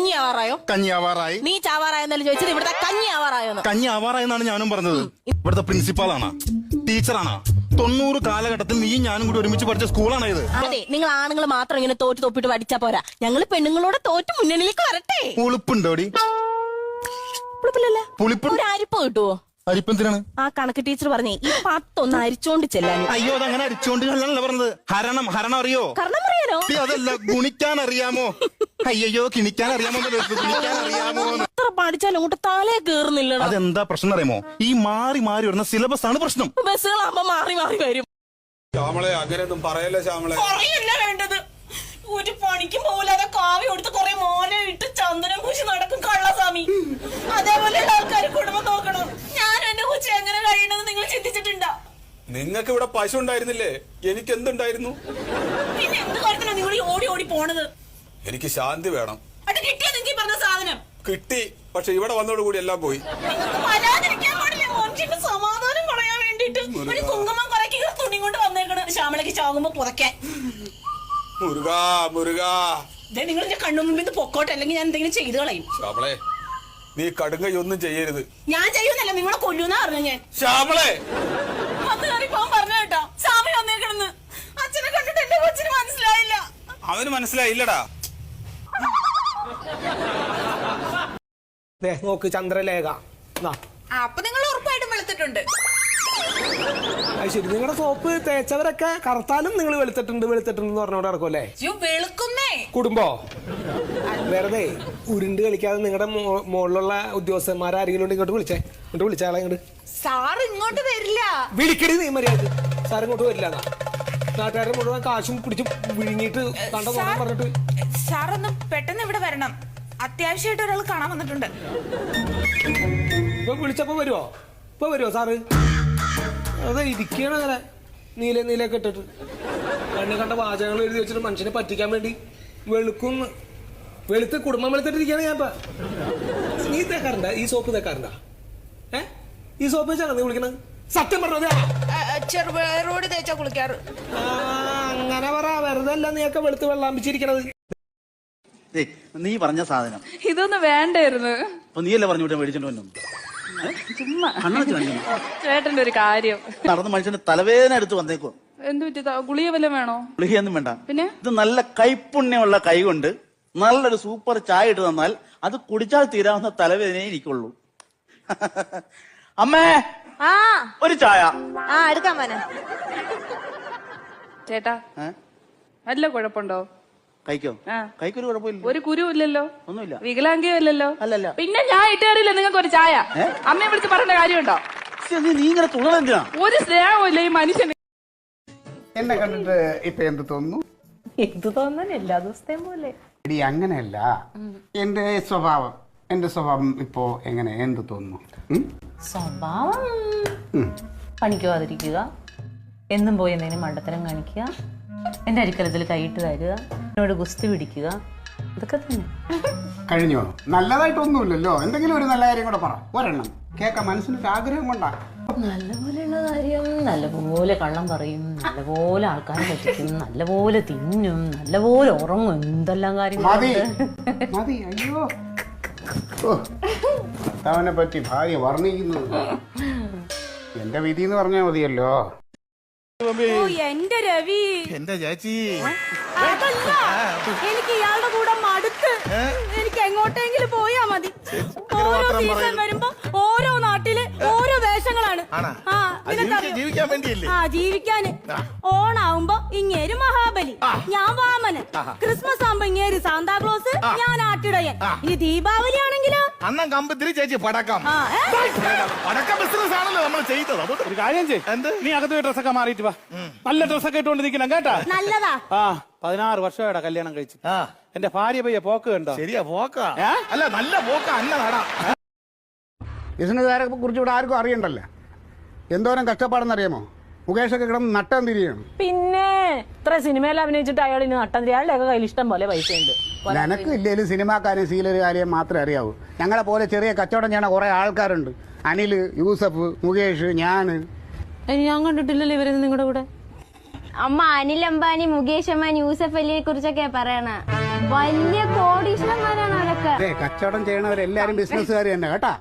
കഞ്ഞി ആവാറായോ? കഞ്ഞി ആവാറായി. നീ ചാവാറായെന്നല്ലേ ചോദിച്ചത്, ഇവിടുത്തെ കഞ്ഞി ആവാറായോന്ന്? കഞ്ഞി ആവാറായെന്നാണ് ഞാനും പറഞ്ഞത്. ഇവിടുത്തെ പ്രിൻസിപ്പാളാണ്, ടീച്ചറാണ്. 90 കാലഘട്ടത്തിൽ നീ ഞാനും കൂടി ഒരുമിച്ച് പഠിച്ച സ്കൂളാണ് ഇത്. അതെ, നിങ്ങൾ ആണുങ്ങൾ മാത്രം ഇങ്ങനെ തോറ്റ് തൊപ്പിട്ട് പഠിച്ചാ പോരാ, ഞങ്ങള് പെണ്ണുങ്ങളോട് തോറ്റ് മുന്നണിയിലേക്ക് വരട്ടെ. പുളിപ്പുണ്ടോടി? പുളിപ്പ് ഒരു അരിപ്പ് കിട്ടുവോ? അരിപ്പെന്തിനാണ്? ആ കണക്ക് ടീച്ചർ പറഞ്ഞേ ഈ 10 ഒന്ന് അരിച്ചോണ്ട് ചെല്ലാൻ. അയ്യോ, അതങ്ങനെ അരിച്ചോണ്ട് അല്ല പറഞ്ഞത്. ഹരണം അറിയോ? കാരണം അറിയാനോ? അതല്ല, ഗുണിക്കാൻ അറിയാമോ? അയ്യോ, കിണിക്കാൻ അറിയാമോ? ഗുണിക്കാൻ അറിയാമോ? എത്ര പഠിച്ചാലും അങ്ങോട്ട് തലേ കേറുന്നില്ല. അതെന്താ പ്രശ്നം അറിയാമോ? ഈ മാറി മാറി വരുന്ന സിലബസ് ആണ് പ്രശ്നം. ബസ്സുകളാകുമ്പോ മാറി മാറി വരും. ശ്യാമളെ, അങ്ങനെയൊന്നും പറയല്ലേ ശ്യാമളെ. പറയല്ല വേണ്ടത്. ഒരു പണിക്കും പോലാതെ കാവി കൊടുത്ത് കുറെ മോന ഇട്ട് ചന്ദനം പൂശി നടക്കും കള്ളസ്വാമി. അതേപോലെയുള്ള ആൾക്കാർ കുടുംബം നോക്കണം. ഞാനും എന്റെ കൊച്ചി എങ്ങനെ കഴിയണമെന്ന് നിങ്ങൾ ചിന്തിച്ചിട്ടുണ്ടോ? നിങ്ങൾക്ക് ഇവിടെ പശു ഉണ്ടായിരുന്നില്ലേ? എനിക്ക് എന്തുണ്ടായിരുന്നു? പിന്നെ എന്ത് കാര്യത്തിനാ നിങ്ങൾ ഈ ഓടി ഓടി പോണത്? എനിക്ക് ശാന്തി വേണം. അത് കിട്ടിയാ നിങ്ങൾക്ക് പറഞ്ഞ സാധനം കിട്ടി, പക്ഷെ ഇവിടെ വന്നോടുകൂടി എല്ലാം പോയി. വരാതിരിക്കാൻ പാടില്ല. മനുഷ്യന്റെ സമാധാനം കളയാൻ വേണ്ടിട്ട് ഒരു കുങ്കുമം കുറയ്ക്ക് തുണി കൊണ്ട് വന്നേക്കണ് ശ്യാമളക്ക് ചാകുമ്പോ പുറക്കാൻ. മുരുകാ മുരുകാ, നിങ്ങൾ എന്റെ കണ്ണു മുമ്പിൽ നിന്ന് പൊക്കോട്ടെ, അല്ലെങ്കിൽ ഞാൻ എന്തെങ്കിലും ചെയ്തു കളയും. ശ്യാമളെ, നീ കടുങ്കയൊന്നും ചെയ്യരുത്. ഞാൻ ചെയ്യുന്നല്ല, നിങ്ങളെ കൊല്ലൂന്നാ പറഞ്ഞു ഞാൻ. ശ്യാമളെ, അന്ന് കറിപ്പോൻ പറഞ്ഞു കേട്ടോ സ്വാമി വന്നേക്കണെന്ന്. അച്ഛനെ കണ്ടിട്ട് എന്റെ കൊച്ചിന് മനസ്സിലായില്ല. അവന് മനസ്സിലായില്ലടാ. നോക്ക്, ചന്ദ്രലേഖ. അപ്പൊ നിങ്ങൾ ഉറപ്പായിട്ടും വെളുത്തിട്ടുണ്ട്. ശരി, നിങ്ങളുടെ സോപ്പ് തേച്ചവരൊക്കെ കറുത്താലും നിങ്ങൾ വെളുത്തിട്ടുണ്ട് എന്ന് പറഞ്ഞോണ്ട് നടക്കുമല്ലേ? വെളുക്കുന്നേ കുടുംബോ വെറുതെ ഉരുണ്ട് കളിക്കാതെ നിങ്ങളുടെ മുകളിലുള്ള ഉദ്യോഗസ്ഥന്മാരാരെങ്കിലും ഇങ്ങോട്ട് വിളിച്ചാളെ ഇങ്ങോട്ട്. സാർ ഇങ്ങോട്ട് വരില്ല. വിളിക്കടി നീ മര്യാദ. സാർ ഇങ്ങോട്ട് വരില്ല. നാട്ടുകാരെ മുഴുവൻ കാശും പിടിച്ച് വിഴുങ്ങിയിട്ട് കണ്ട പറഞ്ഞിട്ട്. സാറൊന്ന് പെട്ടെന്ന് ഇവിടെ വരണം, അത്യാവശ്യമായിട്ട് ഒരാൾ കാണാൻ വന്നിട്ടുണ്ട്. ഇപ്പൊ വിളിച്ചപ്പോ വരുവോ? ഇപ്പൊ വരുവോ സാറ്? അതെ, ഇരിക്കണം അങ്ങനെ നീലൊക്കെ ഇട്ടിട്ട് കണ്ണി കണ്ട വാചകങ്ങൾ എഴുതി വെച്ചിട്ട് മനുഷ്യനെ പറ്റിക്കാൻ വേണ്ടി വെളുത്ത് കുടുംബം വെളുത്തിട്ടിരിക്കുകയാണ് ഞാൻ. ഇപ്പൊ നീ തേക്കാറുണ്ടാ? ഈ സോപ്പ് തേക്കാറുണ്ടാ? ഈ സോപ്പ് വെച്ചാണ് നീ വിളിക്കണത്? സത്യം പറഞ്ഞത് ചെറുപയറോട് തേച്ചാ കുളിക്കാറ്. അങ്ങനെ പറ, വെറുതെ അല്ല നീയൊക്കെ വെളുത്ത് വെള്ളാമ്പിച്ചിരിക്കണത്. നീ പറഞ്ഞ സാധനം ഇതൊന്നും വേണ്ടായിരുന്നു. നീയല്ലേ പറഞ്ഞു വിട്ടാ മേടിച്ചോണ്ട് വന്നു. ചുമ്മാ ചേട്ടന്റെ ഒരു കാര്യം നടന്ന് മനുഷ്യന്റെ തലവേദന എടുത്ത് വന്നേക്കോ. എന്ത് പറ്റി? ഗുളിക വല്ലതും വേണോ? ഗുളികയൊന്നും വേണ്ട. പിന്നെ ഇത് നല്ല കൈപ്പുണ്യമുള്ള കൈ കൊണ്ട് നല്ലൊരു സൂപ്പർ ചായ ഇട്ട് തന്നാൽ അത് കുടിച്ചാൽ തീരാവുന്ന തലവേദനയെ ഇരിക്കുള്ളൂ. അമ്മേ, ഒരു ചായ. എടുക്കാൻ പോനെ ചേട്ടാ, വല്ല കുഴപ്പമുണ്ടോ? കഴിക്കോ? കൈക്കൊരു കുഴപ്പമില്ല. ഒരു കുരു ഇല്ലല്ലോ, ഒന്നുമില്ല. വികലാംഗിയോ ഇല്ലല്ലോ. അല്ലല്ല. പിന്നെ ഞാൻ ഇട്ടുകാരില്ല നിങ്ങൾക്ക് ഒരു ചായ. അമ്മയെ വിളിച്ച് പറയേണ്ട കാര്യമുണ്ടോ? നീ ഇങ്ങനെ തുള്ളലെന്തിനാ? ഒരു സ്നേഹമില്ല ഈ മനുഷ്യന്. എന്നെ കണ്ടിട്ട് ഇപ്പൊ എന്ത് തോന്നുന്നു? എന്ത് തോന്നാൻ എല്ലാ ദിവസത്തെയും പോലെ. എടി, അങ്ങനെയല്ല, എന്റെ സ്വഭാവം ഇപ്പോ എങ്ങനെ, എന്ത് തോന്നുന്നു? സ്വഭാവം പണിക്ക് പോകാതിരിക്കുക, എന്നും പോയി എന്തെങ്കിലും മണ്ടത്തരം കാണിക്കുക, എന്റെ അരിക്കലത്തിൽ കൈയിട്ട് തരിക, എന്നോട് ഗുസ്തി പിടിക്കുക, ഇതൊക്കെ തന്നെ. കഴിഞ്ഞോ? നല്ലതായിട്ടൊന്നുമില്ലല്ലോ. എന്തെങ്കിലും ഒരു നല്ല കാര്യം കൂടെ പറ, ഒരെണ്ണം കേൾക്കാൻ മനസ്സിനൊരു ആഗ്രഹം കൊണ്ടാ. നല്ലപോലെയുള്ള കാര്യം, നല്ലപോലെ കള്ളം പറയും, നല്ലപോലെ ആൾക്കാരെ പറ്റിക്കും, നല്ലപോലെ തിന്നും, നല്ലപോലെ ഉറങ്ങും, എന്തെല്ലാം കാര്യങ്ങൾ. മതി. അയ്യോ, ഭർത്താവിനെ പറ്റി ഭാര്യ വർണ്ണിക്കുന്നത് എന്റെ വിധി എന്ന് പറഞ്ഞാൽ മതിയല്ലോ. എന്റെ രവി, എന്റെ ചേച്ചി, അതല്ല, എനിക്ക് ഇയാളുടെ കൂടെ മടുത്ത്. എനിക്ക് എങ്ങോട്ടെങ്കിലും പോയാ മതി. ഓരോ സീസൺ വരുമ്പോ ഓരോ നാട്ടില് ഓരോ വേഷങ്ങളാണ്. ജീവിക്കാൻ വേണ്ടിയല്ലേ? ജീവിക്കാന്. ഓണാവുമ്പോ ഇങ്ങേര് മഹാബലി, ഞാൻ വാമനൻ. ക്രിസ്മസ് ആവുമ്പോ ഇങ്ങേര് സാന്താക്ലോസ്, ഞാൻ ആട്ടിടയൻ. ഇനി ദീപാവലി ആണെങ്കിലോ അന്നം കമ്പത്തിരി ചേച്ചി പടക്കം. പടക്കം ബിസിനസ് ആണല്ലോ നമ്മൾ ചെയ്തത്. ഒരു കാര്യം ചെയ്യ്, എന്ത് നീ അകത്ത് ഡ്രസ്സൊക്കെ മാറിയിട്ട് വാ. നല്ല ഡ്രസ്സൊക്കെ ഇട്ടുകൊണ്ട് നിൽക്കണം കേട്ടാ. നല്ലതാ. 16 വർഷമായിടാ കല്യാണം കഴിച്ചു. എന്റെ ഭാര്യ പയ്യ പോക്ക് കണ്ടോ? ശരിയാ, പോക്ക അല്ല, നല്ല പോക്ക. അന്ന നടാ ബിസിനസ്സുകാരെ കുറിച്ച് ഇവിടെ ആർക്കും അറിയണ്ടല്ലോ. എന്തോരം കഷ്ടപ്പാടെന്നറിയാമോ? മുകേഷൊക്കെ കിടന്ന് നട്ടം തിരിയാണ്. പിന്നെ ഇത്ര സിനിമയിൽ അഭിനയിച്ചിട്ട് അയാൾ ഇനി നട്ടം തിരി, അയാളുടെ കയ്യിൽ ഇഷ്ടം പോലെ പൈസ ഉണ്ട്. എനക്ക് ഇല്ലേലും സിനിമാക്കാരും സീലൊരു കാര്യം മാത്രമേ അറിയാവൂ. ഞങ്ങളെ പോലെ ചെറിയ കച്ചവടം ചെയ്യണ കുറെ ആൾക്കാരുണ്ട്. അനില്, യൂസഫ്, മുകേഷ്, ഞാന്. ഞാൻ കണ്ടിട്ടില്ലല്ലോ ഇവരൊന്നും നിങ്ങളുടെ കൂടെ. അമ്മ അനിൽ അംബാനി, മുകേഷ് അംബാനി, യൂസഫ് അലിയെ കുറിച്ചൊക്കെ പറയണ. വലിയ കോടീശ്വരന്മാരാണ് അവരൊക്കെ. അതെ കച്ചവടം ചെയ്യണവരെല്ലാരും ബിസിനസ്സുകാർ തന്നെ കേട്ടാ